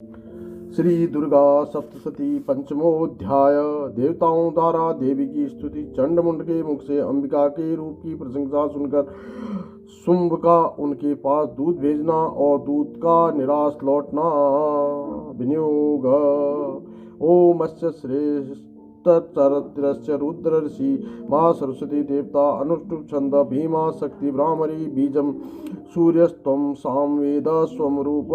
श्री दुर्गा सप्तशती पंचमोध्याय। देवताओं द्वारा देवी की स्तुति। चंड मुंड के मुख से अंबिका के रूप की प्रशंसा सुनकर शुंभ का उनके पास दूध भेजना और दूध का निराश लौटना विनियोग। ओम अस्य श्रेष्ठ चरत्रस्य रुद्र ऋषि माँ सरस्वती देवता अनुष्टुप छंद भीमा शक्ति ब्राह्मरी बीजम सूर्यस्त्वं सामवेद स्वरूप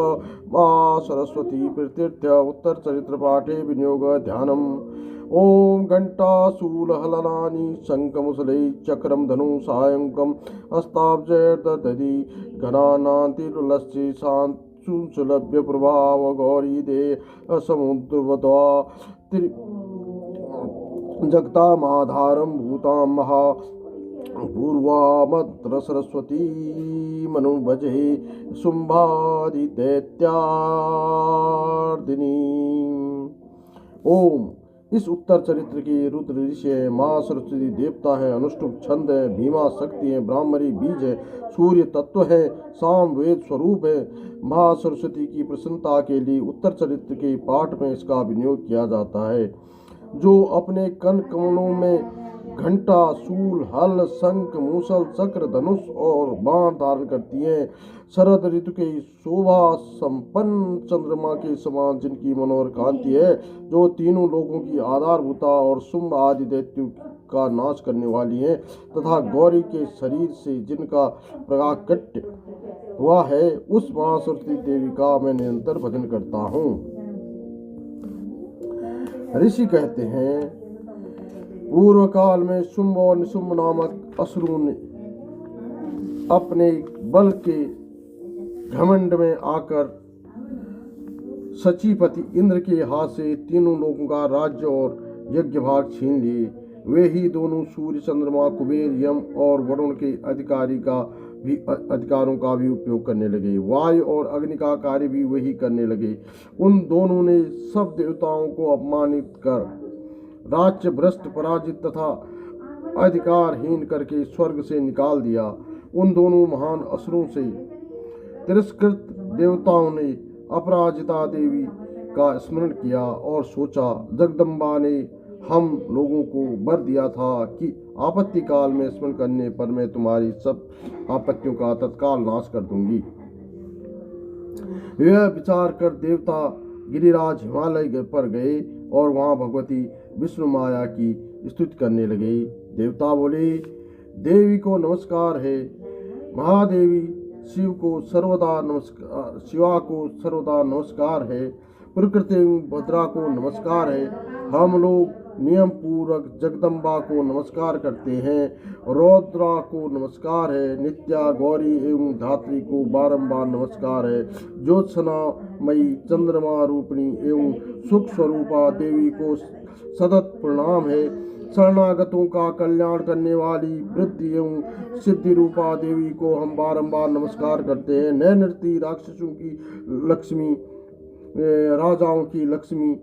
माँ सरस्वती प्रतीर्थ्य उत्तर चरित्र पाठे विनियोग ध्यानम्। ओम घंटाशूलहलनानि शंखमुसलै चक्रम धनु सायंकम हस्ताब्जैर्दधि घनानातिरुलस्य शांतुसुलभ्य प्रभाव गौरी दे समुद्रवत्वा जगतामाधारं भूतां महा पूर्वामत्र सरस्वती मनुभजे शुंभादि दैत्यार्दिनी। ओम। इस उत्तर चरित्र के रुद्र ऋषि है, माँ सरस्वती देवता है, अनुष्टुप छंद है, भीमा शक्ति है, ब्राह्मणी बीज है, सूर्य तत्व है, साम वेद स्वरूप है। माँ सरस्वती की प्रसन्नता के लिए उत्तर चरित्र के पाठ में इसका विनियोग किया जाता है। जो अपने कन कमलों में घंटा शूल हल शंख मूसल चक्र धनुष और बाण धारण करती हैं, शरद ऋतु के शोभा संपन्न चंद्रमा के समान जिनकी मनोहर कांति है, जो तीनों लोगों की आधारभूता और शुंभ आदि दैत्यों का नाश करने वाली है, तथा गौरी के शरीर से जिनका प्राकट्य हुआ है, उस मां सरस्वती देवी का मैं निरंतर भजन करता हूँ। ऋषि कहते हैं, पूर्व काल में शुंभ और निशुंभ नामक असुरों ने अपने बल के घमंड में आकर सचीपति इंद्र के हाथ से तीनों लोगों का राज्य और यज्ञ भाग छीन लिए। वे ही दोनों सूर्य चंद्रमा कुबेर यम और वरुण के अधिकारों का भी उपयोग करने लगे। वायु और अग्नि का कार्य भी वही करने लगे। उन दोनों ने सब देवताओं को अपमानित कर राज्य भ्रष्ट पराजित तथा अधिकारहीन करके स्वर्ग से निकाल दिया। उन दोनों महान असुरों से तिरस्कृत देवताओं ने अपराजिता देवी का स्मरण किया और सोचा, जगदम्बा ने हम लोगों को वर दिया था कि आपत्ति काल में स्मरण करने पर मैं तुम्हारी सब आपत्तियों का तत्काल नाश कर दूंगी। यह विचार कर देवता गिरिराज हिमालय पर गए और वहां भगवती विष्णु माया की स्तुति करने लगे। देवता बोले, देवी को नमस्कार है, महादेवी शिवा को सर्वदा नमस्कार है, प्रकृति भद्रा को नमस्कार है। हम लोग नियम पूर्वक जगदम्बा को नमस्कार करते हैं, रौद्रा को नमस्कार है, नित्या गौरी एवं धात्री को बारंबार नमस्कार है, ज्योत्सनामयी चंद्रमा रूपिणी एवं सुख स्वरूपा देवी को सतत प्रणाम है, शरणागतों का कल्याण करने वाली वृद्धि एवं सिद्धि रूपा देवी को हम बारंबार नमस्कार करते हैं। नैनृति राक्षसों की लक्ष्मी, राजाओं की लक्ष्मी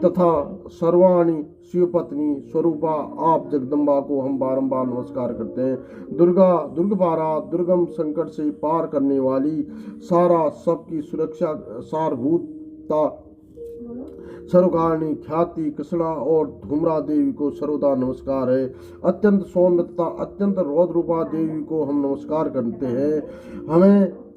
तथा सर्वाणी शिवपत्नी स्वरूपा आप जगदम्बा को हम बारंबार नमस्कार करते हैं। दुर्गपारा दुर्गम संकट से पार करने वाली, सारा सबकी सुरक्षा सारभूता सर्वकारिणी ख्याति कृष्णा और धूम्रा देवी को सर्वदा नमस्कार है। अत्यंत सौम्य तथा अत्यंत रौद्र रूपा देवी को हम नमस्कार करते हैं।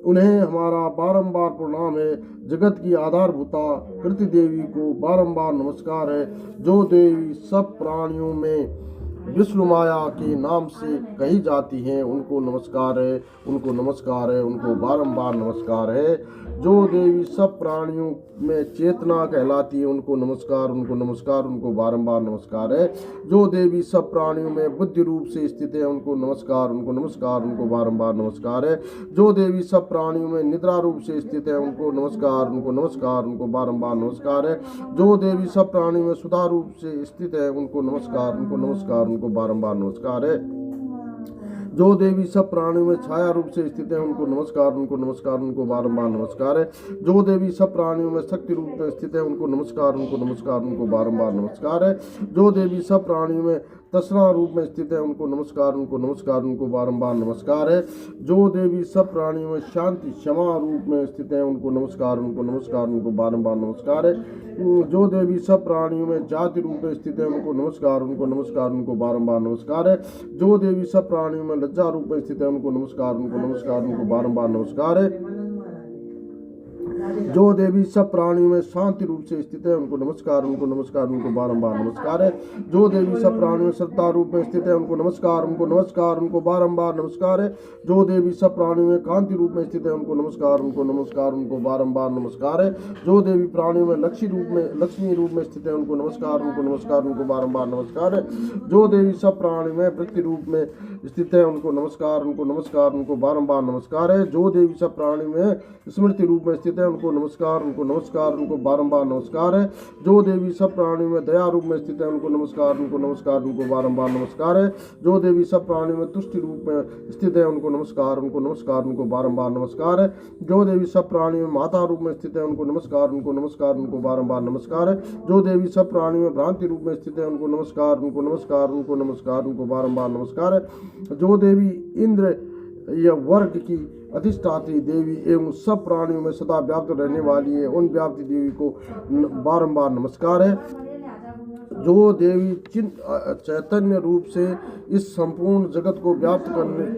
उन्हें हमारा बारंबार प्रणाम है। जगत की आधारभूता कृति देवी को बारंबार नमस्कार है। जो देवी सब प्राणियों में विष्णु माया के नाम से कही जाती हैं, उनको नमस्कार है, उनको नमस्कार है, उनको बारंबार नमस्कार है। जो देवी सब प्राणियों में चेतना कहलाती है, उनको नमस्कार, उनको नमस्कार, उनको बारंबार नमस्कार है। जो देवी सब प्राणियों में बुद्धि रूप से स्थित है, उनको नमस्कार, उनको नमस्कार, उनको बारंबार नमस्कार है। जो देवी सब प्राणियों में निद्रा रूप से स्थित है, उनको नमस्कार, उनको नमस्कार, उनको बारंबार नमस्कार है। जो देवी सब प्राणियों में सुधा रूप से स्थित है, उनको नमस्कार, उनको नमस्कार, उनको बारंबार नमस्कार है। जो देवी सब प्राणियों में छाया रूप से स्थित है, उनको नमस्कार, उनको नमस्कार, उनको बारंबार नमस्कार है। जो देवी सब प्राणियों में शक्ति रूप में स्थित है, उनको नमस्कार, उनको नमस्कार, उनको बारंबार नमस्कार है। जो देवी सब प्राणियों में तसरा रूप में स्थित है उनको नमस्कार, उनको नमस्कार, उनको बारंबार नमस्कार है। जो देवी सब प्राणियों में शांति क्षमा रूप में स्थित है उनको नमस्कार, उनको नमस्कार, उनको बारंबार नमस्कार है। जो देवी सब प्राणियों में जाति रूप में स्थित है उनको नमस्कार, उनको नमस्कार, उनको बारंबार नमस्कार है। जो देवी सब प्राणियों में लज्जा रूप में स्थित है उनको नमस्कार, उनको नमस्कार, उनको बारंबार नमस्कार है। जो देवी सब प्राणियों में शांति रूप से स्थित है उनको नमस्कार, उनको नमस्कार, उनको बारंबार नमस्कार है। जो देवी सब प्राणियों में श्रद्धा रूप में स्थित है उनको नमस्कार, उनको नमस्कार, उनको बारंबार नमस्कार है। जो देवी सब प्राणियों में कांति रूप में स्थित है उनको नमस्कार, उनको नमस्कार, उनको बारंबार नमस्कार है। जो देवी प्राणियों में लक्ष्मी रूप में स्थित है उनको नमस्कार, उनको नमस्कार, उनको बारंबार नमस्कार है। जो देवी सब प्राणियों में वृत्ति रूप में स्थित है उनको नमस्कार, उनको नमस्कार, उनको बारंबार नमस्कार है। जो देवी सब प्राणियों में स्मृति रूप में स्थित है उनको नमस्कार, उनको नमस्कार, उनको बारंबार नमस्कार है। जो देवी सब प्राणियों में दया रूप में स्थित है उनको नमस्कार, उनको नमस्कार, उनको बारंबार नमस्कार है। जो देवी सब प्राणियों में तुष्टि रूप में स्थित है उनको नमस्कार, उनको नमस्कार, उनको बारंबार नमस्कार है। जो देवी सब प्राणियों में माता रूप में स्थित है उनको नमस्कार, उनको नमस्कार, उनको बारंबार नमस्कार है। जो देवी सब प्राणियों में भ्रांति रूप में स्थित है उनको नमस्कार, उनको नमस्कार, उनको नमस्कार, उनको बारंबार नमस्कार है। जो देवी इंद्र या वर्ग की अधिष्ठात्री देवी एवं सब प्राणियों में सदा व्याप्त रहने वाली है उन व्याप्ति देवी को बारंबार नमस्कार है। जो देवी चैतन्य रूप से इस संपूर्ण जगत को व्याप्त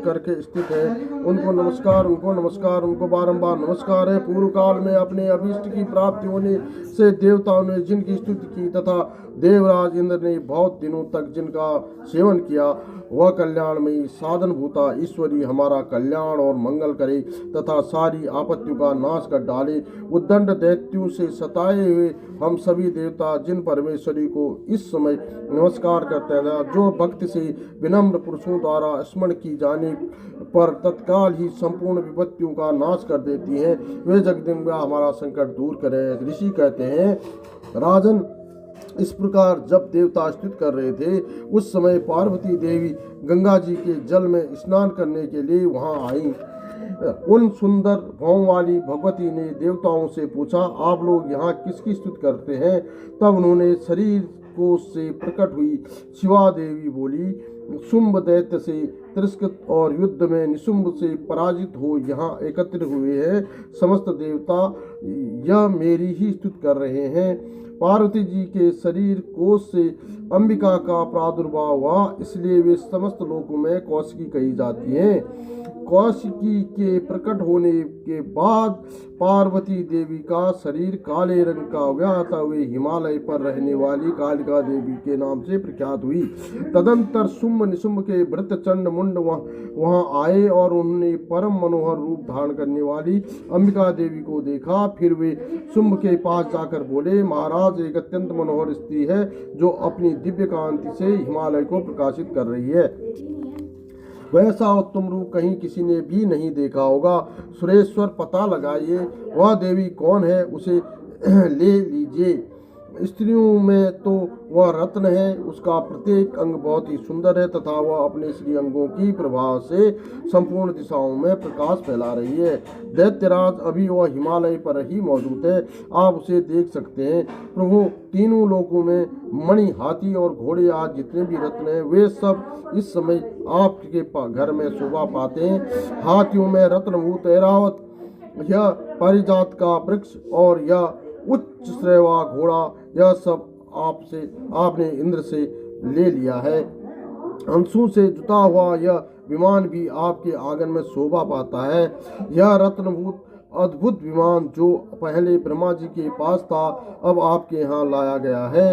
करके स्थित है उनको नमस्कार, उनको नमस्कार, उनको बारंबार नमस्कार है। पूर्व काल में अपने अभीष्ट की प्राप्ति होने से देवताओं ने जिनकी स्तुति की तथा देवराज इंद्र ने बहुत दिनों तक जिनका सेवन किया वह कल्याणमयी साधन भूता ईश्वरी हमारा कल्याण और मंगल करे तथा सारी आपत्तियों का नाश कर डाले। उद्दंड दैत्यों से सताए हुए हम सभी देवता जिन परमेश्वरी को इस समय नमस्कार करते हैं, जो भक्ति से विनम्र पुरुषों द्वारा स्मरण की जाने पर तत्काल ही संपूर्ण विपत्तियों का नाश कर देती हैं, वे जगदम्बा हमारा संकट दूर करें। ऋषि कहते हैं, राजन इस प्रकार जब देवता स्तुति कर रहे थे उस समय पार्वती देवी गंगा जी के जल में स्नान करने के लिए वहां आई। उन सुंदर भाव वाली भगवती ने देवताओं से पूछा, आप लोग यहाँ किसकी स्तुति करते हैं? तब उन्होंने शरीर कोश से प्रकट हुई शिवा देवी बोली, शुंभ दैत्य से तिरस्कृत और युद्ध में निशुंभ से पराजित हो यहाँ एकत्रित हुए हैं समस्त देवता यह मेरी ही स्तुति कर रहे हैं। पार्वती जी के शरीर कोश से अंबिका का प्रादुर्भाव हुआ, इसलिए वे समस्त लोकों में कौशिकी कही जाती हैं। कौशिकी के प्रकट होने के बाद पार्वती देवी का शरीर काले रंग का हो गया अतः वे हिमालय पर रहने वाली कालिका देवी के नाम से प्रख्यात हुई। तदंतर शुंभ निशुंभ के भृत चंड मुंड वहां आए और उन्होंने परम मनोहर रूप धारण करने वाली अंबिका देवी को देखा। फिर वे शुंभ के पास जाकर बोले, महाराज एक अत्यंत मनोहर स्त्री है जो अपनी दिव्य कांति से हिमालय को प्रकाशित कर रही है। वैसा उत्तम रूप कहीं किसी ने भी नहीं देखा होगा। सुरेश्वर पता लगाइए वह देवी कौन है, उसे ले लीजिए। स्त्रियों में तो वह रत्न है, उसका प्रत्येक अंग बहुत ही सुंदर है तथा वह अपने श्री अंगों की प्रभाव से संपूर्ण दिशाओं में प्रकाश फैला रही है। दैत्यराज अभी वह हिमालय पर ही मौजूद है, आप उसे देख सकते हैं। प्रभु तीनों लोकों में मणि हाथी और घोड़े आज जितने भी रत्न हैं वे सब इस समय आपके घर में शोभा पाते हैं। हाथियों में रत्नभूत ऐरावत, यह पारिजात का वृक्ष और यह उच्च श्रेवा घोड़ा, यह सब आपने इंद्र से ले लिया है। अंशों से जुटा हुआ यह विमान भी आपके आंगन में शोभा पाता है। यह रत्नभूत अद्भुत विमान जो पहले ब्रह्मा जी के पास था अब आपके यहाँ लाया गया है।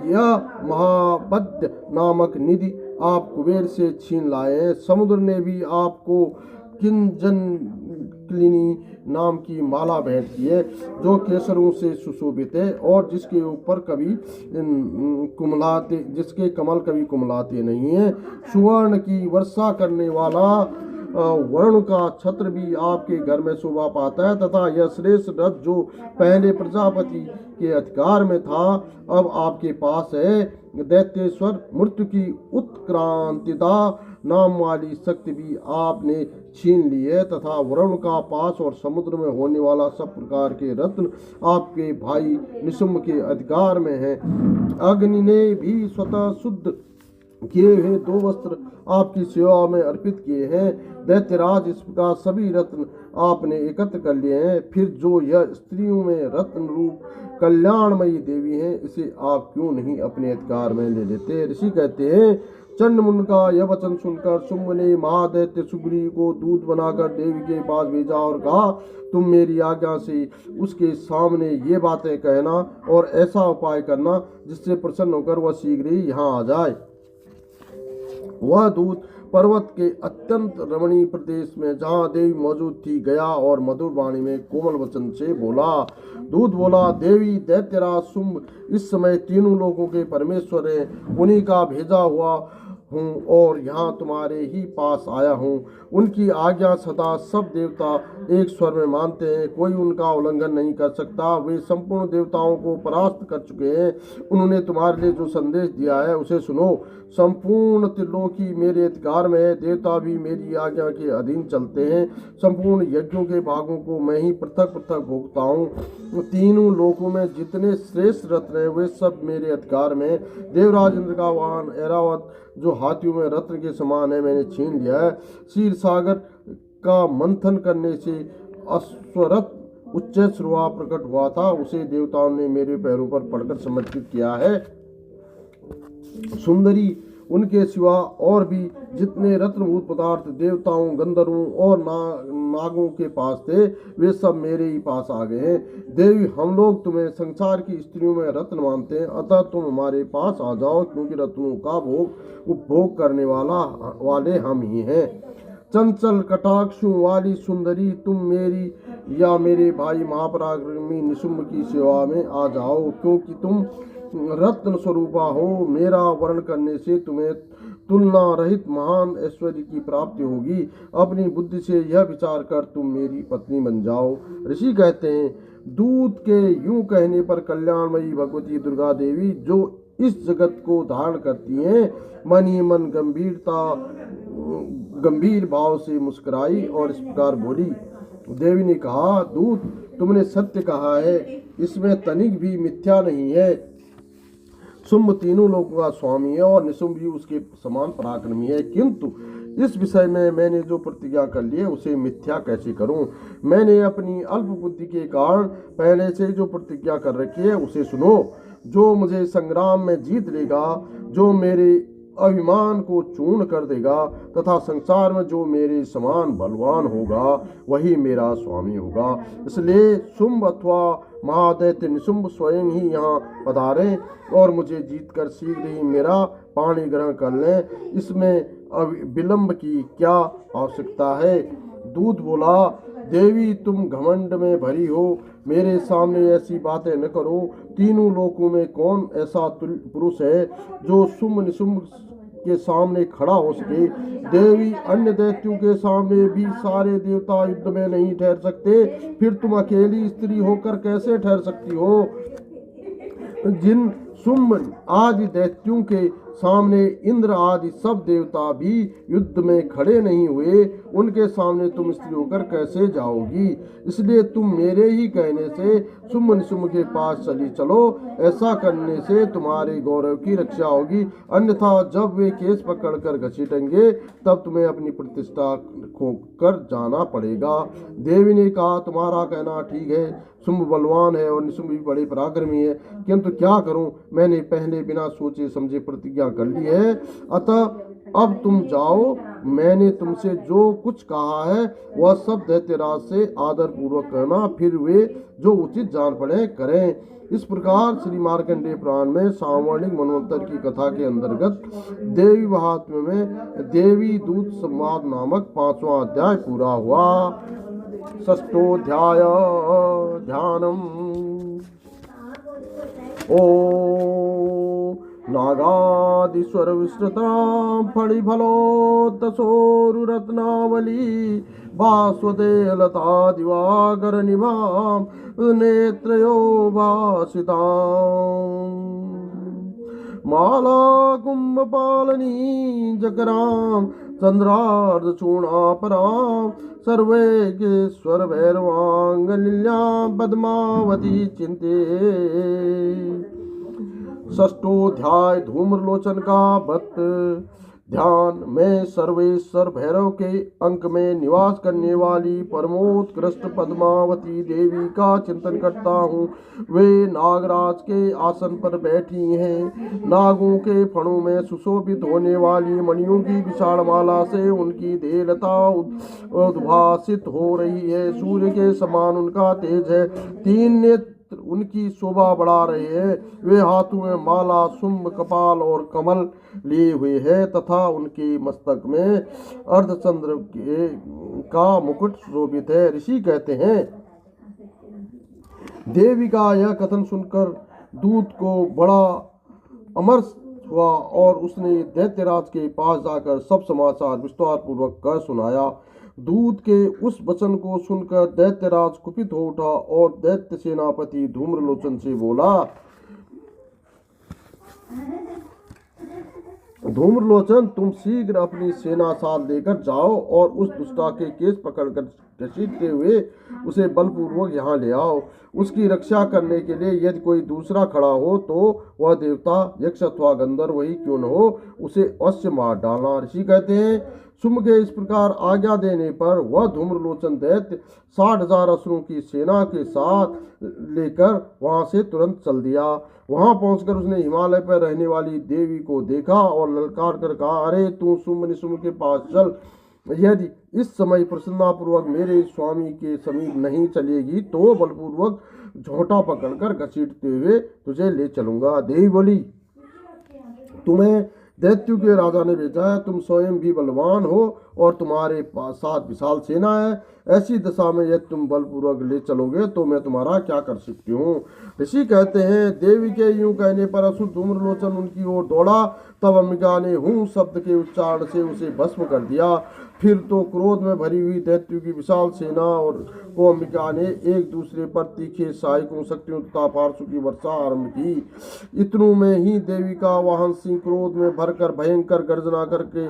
यह महाबद्ध नामक निधि आप कुबेर से छीन लाए हैं। समुद्र ने भी आपको किंजनक्लिनी नाम की माला भेंट की है जो केसरों से सुशोभित है और जिसके कमल कभी कुमलाते नहीं है। सुवर्ण की वर्षा करने वाला वरुण का छत्र भी आपके घर में शोभा पाता है तथा यह श्रेष्ठ रथ जो पहले प्रजापति के अधिकार में था अब आपके पास है। दैत्येश्वर मृत्यु की उत्क्रांतिदा नाम वाली शक्ति भी आपने छीन ली है तथा वरुण का पास और समुद्र में होने वाला सब प्रकार के रत्न आपके भाई निशुंभ के अधिकार में है। अग्नि ने भी स्वतः शुद्ध किए हुए 2 वस्त्र आपकी सेवा में अर्पित किए हैं। दैत्यराज, इस प्रकार सभी रत्न आपने एकत्र कर लिए हैं। फिर जो यह स्त्रियों में रत्न रूप कल्याणमयी देवी हैं, इसे आप क्यों नहीं अपने अधिकार में ले लेते। ऋषि कहते हैं, चंड मुंड का यह वचन सुनकर शुंभ ने महादैत्य सुग्रीव को दूत बनाकर देवी के पास भेजा और कहा, तुम मेरी आज्ञा से उसके सामने ये बातें कहना और ऐसा उपाय करना जिससे प्रसन्न होकर वह शीघ्र ही यहाँ आ जाए। वह दूत पर्वत के अत्यंत रमणीय प्रदेश में जहाँ देवी मौजूद थी गया और मधुर वाणी में कोमल वचन से बोला। दूत बोला, देवी दैत्यराज शुंभ इस समय तीनों लोगों के परमेश्वर हैं, उन्हीं का भेजा हुआ हूँ और यहाँ तुम्हारे ही पास आया हूँ। उनकी आज्ञा सदा सब देवता एक स्वर में मानते हैं, कोई उनका उल्लंघन नहीं कर सकता। वे संपूर्ण देवताओं को परास्त कर चुके हैं। उन्होंने तुम्हारे लिए जो संदेश दिया है उसे सुनो। संपूर्ण त्रिलोकी मेरे अधिकार में है, देवता भी मेरी आज्ञा के अधीन चलते हैं। संपूर्ण यज्ञों के भागों को मैं ही पृथक पृथक भोगता हूँ। तीनों लोकों में जितने श्रेष्ठ रत्न हैं वे सब मेरे अधिकार में। देवराज इंद्र का वाहन ऐरावत जो हाथियों में रत्न के समान है, मैंने छीन लिया है। क्षीर सागर का मंथन करने से अश्वरथ उच्च श्रुआ प्रकट हुआ था, उसे देवताओं ने मेरे पैरों पर पड़कर समर्पित किया है। सुंदरी, उनके सिवा और भी जितने रत्नभूत पदार्थ देवताओं, गंधर्वों और नागों के पास थे, वे सब मेरे ही पास आ गए हैं। देवी, हम लोग तुम्हें संसार की स्त्रियों में रत्न मानते हैं, अतः तुम हमारे पास आ जाओ, क्योंकि रत्नों का उपभोग करने वाले हम ही हैं। चंचल कटाक्षों वाली सुंदरी, तुम मेरी या मेरे भाई महापराक्रमी निशुंभ की सेवा में आ जाओ, क्योंकि तुम रत्न स्वरूपा हो। मेरा वर्ण करने से तुम्हें तुलना रहित महान ऐश्वर्य की प्राप्ति होगी। अपनी बुद्धि से यह विचार कर तुम मेरी पत्नी बन जाओ। ऋषि कहते हैं, दूत के यूं कहने पर कल्याणमयी भगवती दुर्गा देवी, जो इस जगत को धारण करती हैं, मन ही मन गंभीर भाव से मुस्कुराई और इस प्रकार बोली। देवी ने कहा, दूत, तुमने सत्य कहा है, इसमें तनिक भी मिथ्या नहीं है। शुंभ तीनों लोगों का स्वामी है और निशुंभ भी उसके समान पराक्रमी है, किंतु इस विषय में मैंने जो प्रतिज्ञा कर ली है उसे मिथ्या कैसे करूं। मैंने अपनी अल्प बुद्धि के कारण पहले से जो प्रतिज्ञा कर रखी है उसे सुनो। जो मुझे संग्राम में जीत लेगा, जो मेरे अभिमान को चूर्ण कर देगा तथा संसार में जो मेरे समान बलवान होगा वही मेरा स्वामी होगा। इसलिए शुंभ अथवा महादैत्य निशुंभ स्वयं ही यहाँ पधारें और मुझे जीतकर शीघ्र ही मेरा पाणी ग्रहण कर लें। इसमें विलंब की क्या आवश्यकता है। दूत बोला, देवी, तुम घमंड में भरी हो, मेरे सामने ऐसी बातें न करो। तीनों लोकों में कौन ऐसा पुरुष है जो शुंभ निशुंभ के सामने खड़ा हो सके। देवी, अन्य दैत्यों के सामने भी सारे देवता युद्ध में नहीं ठहर सकते, फिर तुम अकेली स्त्री होकर कैसे ठहर सकती हो। जिन शुंभ आदि दैत्यों के सामने इंद्र आदि सब देवता भी युद्ध में खड़े नहीं हुए, उनके सामने तुम स्त्री होकर कैसे जाओगी। इसलिए तुम मेरे ही कहने से शुंभ निशुंभ के पास चली चलो। ऐसा करने से तुम्हारे गौरव की रक्षा होगी, अन्यथा जब वे केस पकड़कर घसीटेंगे तब तुम्हें अपनी प्रतिष्ठा खोकर जाना पड़ेगा। देवी ने कहा, तुम्हारा कहना ठीक है, शुंभ बलवान है और निशुंभ भी बड़े पराक्रमी है, किंतु क्या करूं, मैंने पहले बिना सोचे समझे प्रतिज्ञा कर ली है। अतः अब तुम जाओ, मैंने तुमसे जो कुछ कहा है वह सब दैत्यराज से आदर पूर्वक कहना, फिर वे जो उचित जान पड़े करें। इस प्रकार श्री मार्कंडेय पुराण में सावर्णिक मनवंतर की कथा के अंतर्गत देवी महात्म्य में देवी दूत संवाद नामक 5वां अध्याय पूरा हुआ। षष्ठोऽध्याय ध्यानम्। ॐ नागादिस्वर विस्तृतां फणिफलोत्तसोरुरत्नावली भास्वते लता दिवाकर निभां नेत्रयो भासितां माला कुंभपालनी जकरां चंद्रार्धचूर्णापरां सर्वैकेश्वर भैरवांगलील्यां पद्मावती चिंते। षष्ठोध्याय धूम्रलोचन का व्रत। ध्यान में सर्वेश्वर भैरव के अंक में निवास करने वाली परमोत्कृष्ट पद्मावती देवी का चिंतन करता हूँ। वे नागराज के आसन पर बैठी हैं। नागों के फणों में सुशोभित होने वाली मणियों की विशाल माला से उनकी देहलता उद्भासित हो रही है। सूर्य के समान उनका तेज है। तीन नेत्र उनकी शोभा बढ़ा रहे हैं। वे हाथों में माला, शुंभ, कपाल और कमल लिए हुए हैं तथा उनके मस्तक में अर्धचंद्र का मुकुट शोभित है। ऋषि कहते हैं, देवी का यह कथन सुनकर दूत को बड़ा अमर्ष हुआ और उसने दैत्यराज के पास जाकर सब समाचार विस्तार पूर्वक कह सुनाया। दूत के उस वचन को सुनकर दैत्यराज कुपित हो उठा और दैत्य सेनापति धूम्रलोचन से बोला, धूम्रलोचन, तुम शीघ्र अपनी सेना साथ लेकर जाओ और उस दुष्टा के केस पकड़कर घसीटते हुए उसे बलपूर्वक यहाँ ले आओ। उसकी रक्षा करने के लिए यदि कोई दूसरा खड़ा हो तो वह देवता, यक्ष अथवा गंधर्व वही क्यों न हो, उसे अवश्य मार डालना। ऋषि कहते हैं, शुंभ के इस प्रकार आज्ञा देने पर वह धूम्रलोचन दैत्य 60,000 असुरों की सेना के साथ लेकर वहां से तुरंत चल दिया। वहां पहुंचकर उसने हिमालय पर रहने वाली देवी को देखा और ललकार कर कहा, अरे तू शुंभ निशुंभ के पास चल। यदि इस समय प्रसन्नतापूर्वक मेरे स्वामी के समीप नहीं चलेगी तो बलपूर्वक झोंटा पकड़कर घसीटते हुए तुझे ले चलूंगा। देवी बोली, तुम्हें दैत्यों के राजा ने भेजा है। तुम स्वयं भी बलवान हो और तुम्हारे पास साथ विशाल सेना है। ऐसी दशा में यदि तुम बलपूर्वक ले चलोगे तो मैं तुम्हारा क्या कर सकती हूँ। ऋषि कहते हैं, देवी के यूं कहने पर असुर धूम्रलोचन उनकी ओर दौड़ा। तब अंबिका ने हूँ शब्द के उच्चारण से उसे भस्म कर दिया। फिर तो क्रोध में भरी हुई दैत्यों की विशाल सेना और को अंबिका ने एक दूसरे पर तीखे सहायकों, शक्तियों तथा पार्श्व की वर्षा आरंभ की। इतनों में ही देवी का वाहन सिंह क्रोध में भरकर भयंकर गर्जना करके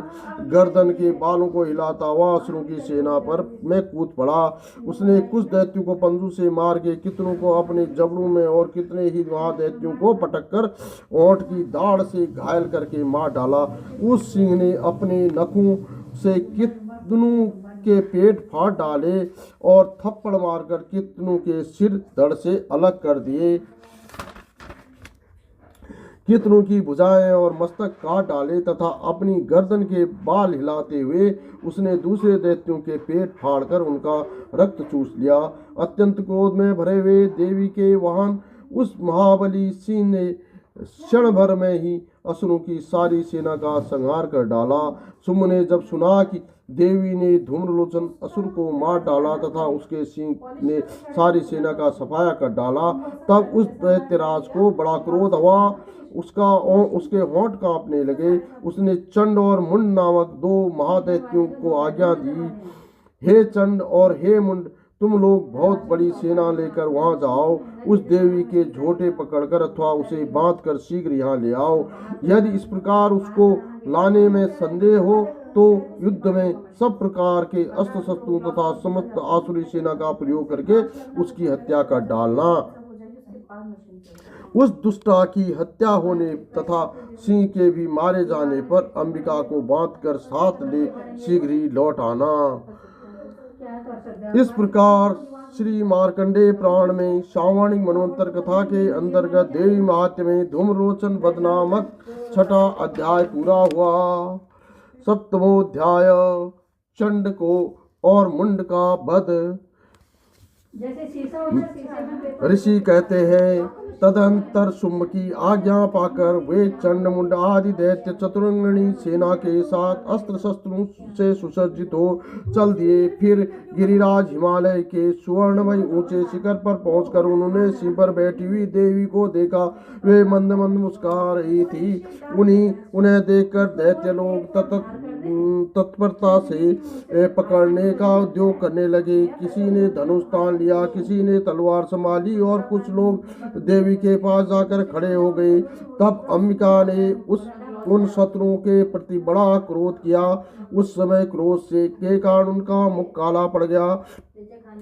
गर्दन के बालों को हिलाता हुआ असुरों की सेना पर में कूद पड़ा। उसने कुछ दैत्यों को पंजू से मार के कितनों को अपने जबड़ों में और कितने ही वहां दैत्यों को पटक कर ओंठ की दाढ़ से घायल करके मार डाला। उस सिंह ने अपने नखों से कितनों के पेट फाड़ डाले और थप्पड़ मारकर कितनों के सिर धड़ से अलग कर दिए। कितनों की भुजाएं और मस्तक काट डाले तथा अपनी गर्दन के बाल हिलाते हुए उसने दूसरे दैत्यों के पेट फाड़कर उनका रक्त चूस लिया। अत्यंत क्रोध में भरे हुए देवी के वाहन उस महाबली सिंह ने क्षण भर में ही असुरों की सारी सेना का संहार कर डाला। शुंभ ने जब सुना कि देवी ने धूम्रलोचन असुर को मार डाला तथा उसके सिंह ने सारी सेना का सफाया कर डाला, तब उस दैत्यराज को बड़ा क्रोध हुआ। उसके होंठ कांपने लगे। उसने चंड और मुंड नामक दो महादैत्यों को आज्ञा दी, हे चंड और हे मुंड, तुम लोग बहुत बड़ी सेना लेकर वहां जाओ। उस देवी के झोटे पकड़कर अथवा उसे बांधकर शीघ्र यहाँ ले आओ। यदि इस प्रकार उसको लाने में संदेह हो तो युद्ध में सब प्रकार के अस्त्र शस्त्रों तथा समस्त आसुरी सेना का प्रयोग करके उसकी हत्या कर डालना। उस दुष्टा की हत्या होने तथा सिंह के भी मारे जाने पर अंबिका को बांधकर साथ ले शीघ्र ही लौट आना। इस प्रकार श्री मार्कंडेय पुराण में श्रावणी मनवंतर कथा के अंतर्गत देवी महात्म्य में धूम्रलोचन वध नामक 6वां अध्याय पूरा हुआ। 7वां अध्याय चंड को और मुंड का वध। ऋषि कहते हैं, तदंतर शुंभ की आज्ञा पाकर वे चंड मुंड आदि दैत्य चतुरंगिणी सेना के साथ अस्त्र शस्त्रों से सुसज्जित हो चल दिए। फिर गिरिराज हिमालय के सुवर्णमय ऊंचे शिखर पर पहुंचकर उन्होंने सिंह पर बैठी हुई देवी को देखा। वे मंद मंद मुस्कुरा रही थी। उन्हें देखकर दैत्य लोग तत्परता से पकड़ने का उद्योग करने लगे। किसी ने धनुष तान लिया, किसी ने तलवार संभाली और कुछ लोग देवी के पास जाकर खड़े हो गए। तब अंबिका ने उन शत्रुओं के प्रति बड़ा क्रोध किया। उस समय क्रोध से के कारण उनका मुख काला पड़ गया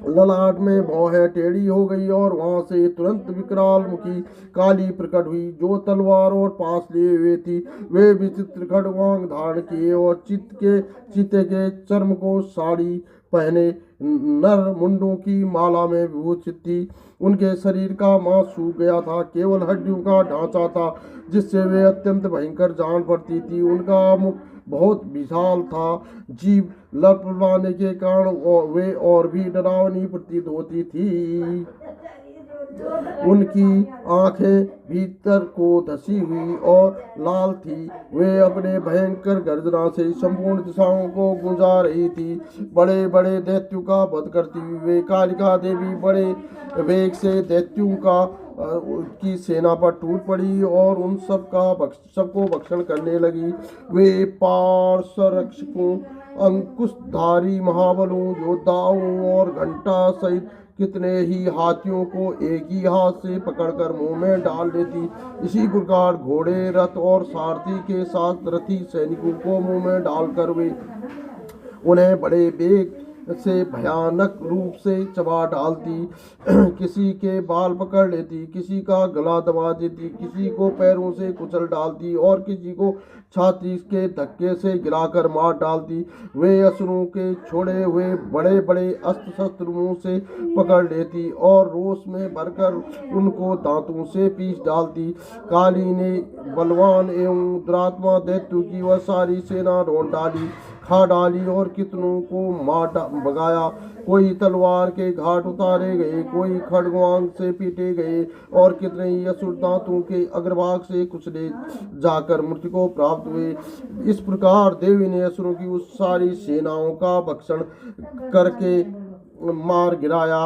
ललाट में भौहें टेढ़ी हो गई और वहां से तुरंत विकराल मुखी काली प्रकट हुई, जो तलवार और पास लिए हुए थी। वे विचित्र खड्गवांग धारण किए और चीते के चर्म को साड़ी पहने नर मुंडों की माला में विभूषित थी। उनके शरीर का मांस सूख गया था, केवल हड्डियों का ढांचा था जिससे वे अत्यंत भयंकर जान पड़ती थी। उनका मुख बहुत विशाल था, जीभ लपड़ाने के कारण वे और भी डरावनी प्रतीत होती थी। उनकी आंखें भीतर को धसी हुई और लाल थी। वे अपने भयंकर गर्जना से संपूर्ण दिशाओं को गुंजा रही थी। बड़े बड़े दैत्यों का वध करती हुई वे कालिका देवी बड़े वेग से दैत्यों का की सेना पर टूट पड़ी और उन सबको भक्षण करने लगी। वे पार्श्वरक्षकों, अंकुशधारी महाबलों, योद्धाओं और घंटा सहित कितने ही हाथियों को एक ही हाथ से पकड़कर मुंह में डाल देती। इसी प्रकार घोड़े, रथ और सारथी के साथ रथी सैनिकों को मुंह में डालकर वे उन्हें बड़े वेग से भयानक रूप से चबा डालती। किसी के बाल पकड़ लेती, किसी का गला दबा देती, किसी को पैरों से कुचल डालती और किसी को छाती के धक्के से गिराकर मार डालती। वे असुरों के छोड़े हुए बड़े बड़े अस्त्र शस्त्र मुंह से पकड़ लेती और रोष में भरकर उनको दांतों से पीस डालती। काली ने बलवान एवं दुरात्मा दैत्यों की वह सारी सेना ढूंढ डाली, खा डाली और कितनों को मार भगाया। कोई तलवार के घाट उतारे गए, कोई खड्गवांग से पीटे गए और कितने ही असुर दांतों के अग्रभाग से कुचले जाकर मृत्यु को प्राप्त हुए। इस प्रकार देवी ने असुरों की उस सारी सेनाओं का भक्षण करके मार गिराया।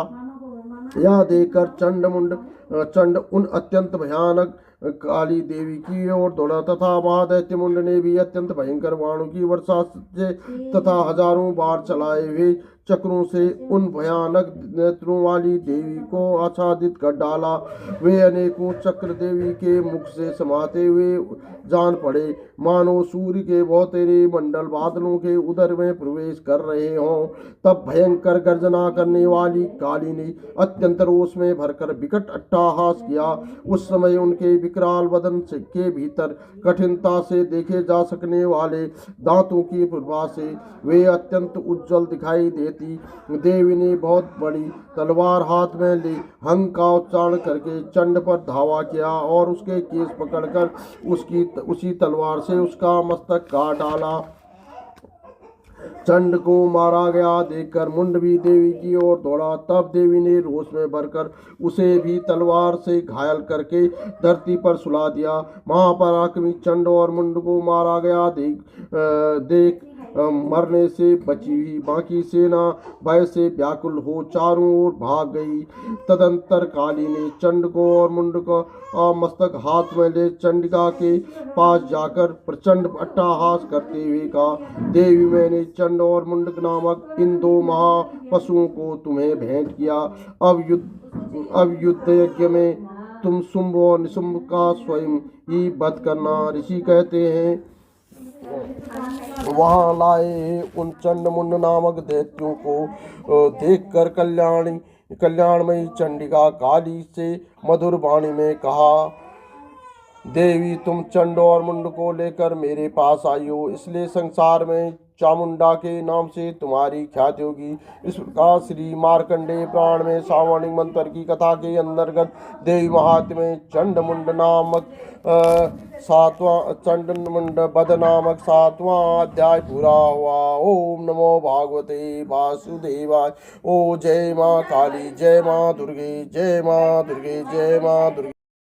यह देखकर चंड उन अत्यंत भयानक काली देवी की ओर दौड़ा तथा महादैत्य मुंड ने भी अत्यंत भयंकर बाणों की वर्षा से तथा हजारों बार चलाए हुए चक्रों से उन भयानक नेत्रों वाली देवी को आच्छादित कर डाला। वे अनेकों चक्र देवी के मुख से समाते हुए जान पड़े, मानो सूर्य के बहुतेरे मंडल बादलों के उदर में प्रवेश कर रहे हों। तब भयंकर गर्जना करने वाली काली ने अत्यंत रोष में भरकर विकट अट्टहास किया। उस समय उनके विकराल बदन के भीतर कठिनता से देखे जा सकने वाले दांतों की प्रभा से वे अत्यंत उज्जवल दिखाई देती। देवी ने बहुत बड़ी तलवार हाथ में ली, हंग का उच्चारण करके चंड पर धावा किया और उसके केस पकड़कर उसी तलवार से उसका मस्तक काट डाला। चंड को मारा गया देखकर मुंड भी देवी की ओर दौड़ा। तब देवी ने रोष में भरकर उसे भी तलवार से घायल करके धरती पर सुला दिया। महापराक्रमी चंड और मुंड को मारा गया देख मरने से बची हुई बाकी सेना भय से व्याकुल हो चारों ओर भाग गई। तदंतर काली ने चंड को और मुंड को मस्तक हाथ में ले चंडिका के पास जाकर प्रचंड अट्टहास करते हुए कहा, देवी मैंने चंड और मुंड नामक इन दो महापशुओं को तुम्हें भेंट किया। अब युद्ध यज्ञ में तुम शुंभ और निशुंभ का स्वयं ही वध करना। ऋषि कहते हैं, वहां लाए उन चंड मुंड नामक दैत्यों को देखकर कल्याणमयी चंडिका काली से मधुर वाणी में कहा, देवी तुम चंड और मुंड को लेकर मेरे पास आई हो, इसलिए संसार में चामुंडा के नाम से तुम्हारी ख्याति होगी। इस प्रकार श्री मार्कंडेय पुराण में सावर्णिक मंत्र की कथा के अंतर्गत देवी महात्म्य में चंड मुंड वध नामक 7वां अध्याय पूरा हुआ। ओम नमो भागवते वासुदेवाय। ओ जय माँ काली, जय माँ दुर्गे, जय माँ दुर्गे, जय माँ दुर्गे।